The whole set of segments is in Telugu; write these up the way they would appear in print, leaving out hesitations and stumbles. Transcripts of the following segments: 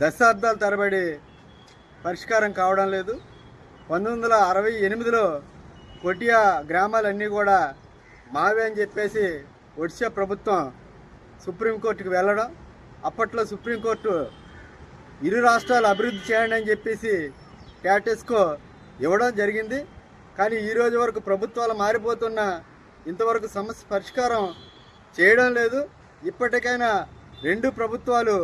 దశాబ్దాల తరబడి పరిష్కారం కావడం లేదు. 1968లో కొటియా గ్రామాలన్నీ కూడా మావే అని చెప్పేసి ఒడిశా ప్రభుత్వం సుప్రీంకోర్టుకు వెళ్ళడం, అప్పట్లో సుప్రీంకోర్టు ఇరు రాష్ట్రాలు అభివృద్ధి చేయండి అని చెప్పేసి స్టేటస్కో ఇవ్వడం జరిగింది. కానీ ఈరోజు వరకు ప్రభుత్వాలు మారిపోతున్నా ఇంతవరకు సమస్య పరిష్కారం చేయడం లేదు. ఇప్పటికైనా రెండు ప్రభుత్వాలు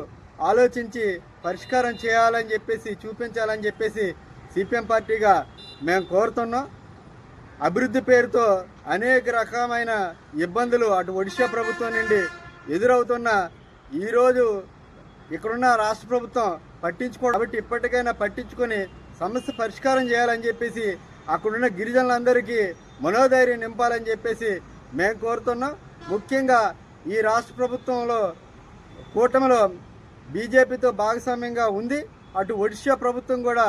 ఆలోచించి పరిష్కారం చేయాలని చెప్పేసి చూపించాలని చెప్పేసి సిపిఎం పార్టీగా మేము కోరుతున్నాం. అభివృద్ధి పేరుతో అనేక రకమైన ఇబ్బందులు అటు ఒడిశా ప్రభుత్వం నుండి ఎదురవుతున్న ఈరోజు ఇక్కడున్న రాష్ట్ర ప్రభుత్వం పట్టించుకోవడం, కాబట్టి ఇప్పటికైనా పట్టించుకొని సమస్య పరిష్కారం చేయాలని చెప్పేసి అక్కడున్న గిరిజనులందరికీ మనోధైర్యం నింపాలని చెప్పేసి మేము కోరుతున్నాం. ముఖ్యంగా ఈ రాష్ట్ర ప్రభుత్వంలో కూటమిలో బీజేపీతో భాగస్వామ్యంగా ఉంది. అటు ఒడిశా ప్రభుత్వం కూడా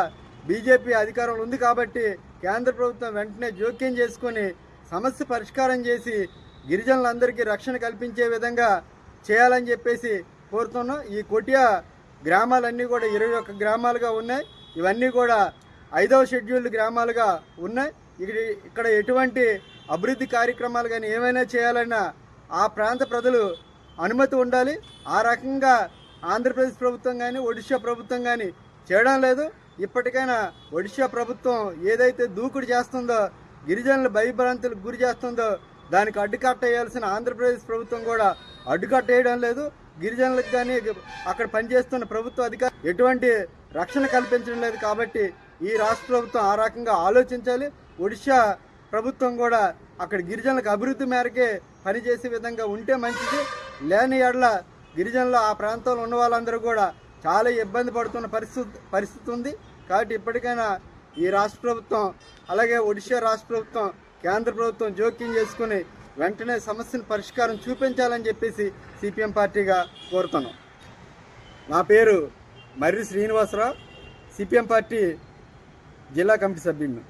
బీజేపీ అధికారంలో ఉంది కాబట్టి కేంద్ర ప్రభుత్వం వెంటనే జోక్యం చేసుకొని సమస్య పరిష్కారం చేసి గిరిజనులందరికీ రక్షణ కల్పించే విధంగా చేయాలని చెప్పేసి కోరుతున్నాం. ఈ కొటియా గ్రామాలన్నీ కూడా 21 గ్రామాలుగా ఉన్నాయి. ఇవన్నీ కూడా 5వ షెడ్యూల్డ్ గ్రామాలుగా ఉన్నాయి. ఇక్కడ ఎటువంటి అభివృద్ధి కార్యక్రమాలు కానీ ఏమైనా చేయాలన్నా ఆ ప్రాంత ప్రజలు అనుమతి ఉండాలి. ఆ రకంగా ఆంధ్రప్రదేశ్ ప్రభుత్వం కానీ ఒడిశా ప్రభుత్వం కానీ చేయడం లేదు. ఇప్పటికైనా ఒడిశా ప్రభుత్వం ఏదైతే దూకుడు చేస్తుందో, గిరిజనులు భయభ్రాంతులకు గురి చేస్తుందో దానికి అడ్డుకట్టేయాల్సిన ఆంధ్రప్రదేశ్ ప్రభుత్వం కూడా అడ్డుకట్టేయడం లేదు. గిరిజనులకు కానీ అక్కడ పనిచేస్తున్న ప్రభుత్వ అధికారులు ఎటువంటి రక్షణ కల్పించడం లేదు. కాబట్టి ఈ రాష్ట్ర ప్రభుత్వం ఆ రకంగా ఆలోచించాలి. ఒడిశా ప్రభుత్వం కూడా అక్కడ గిరిజనులకు అభివృద్ధి మేరకే పనిచేసే విధంగా ఉంటే మంచిది. లేని ఎడల గిరిజనులు ఆ ప్రాంతంలో ఉన్న వాళ్ళందరూ కూడా చాలా ఇబ్బంది పడుతున్న పరిస్థితి ఉంది. కాబట్టి ఇప్పటికైనా ఈ రాష్ట్ర ప్రభుత్వం అలాగే ఒడిశా రాష్ట్ర ప్రభుత్వం కేంద్ర ప్రభుత్వం జోక్యం చేసుకుని వెంటనే సమస్యను పరిష్కారం చూపించాలని చెప్పేసి సిపిఎం పార్టీగా కోరుతున్నాం. నా పేరు మర్రి శ్రీనివాసరావు, సిపిఎం పార్టీ జిల్లా కమిటీ సభ్యుడిని.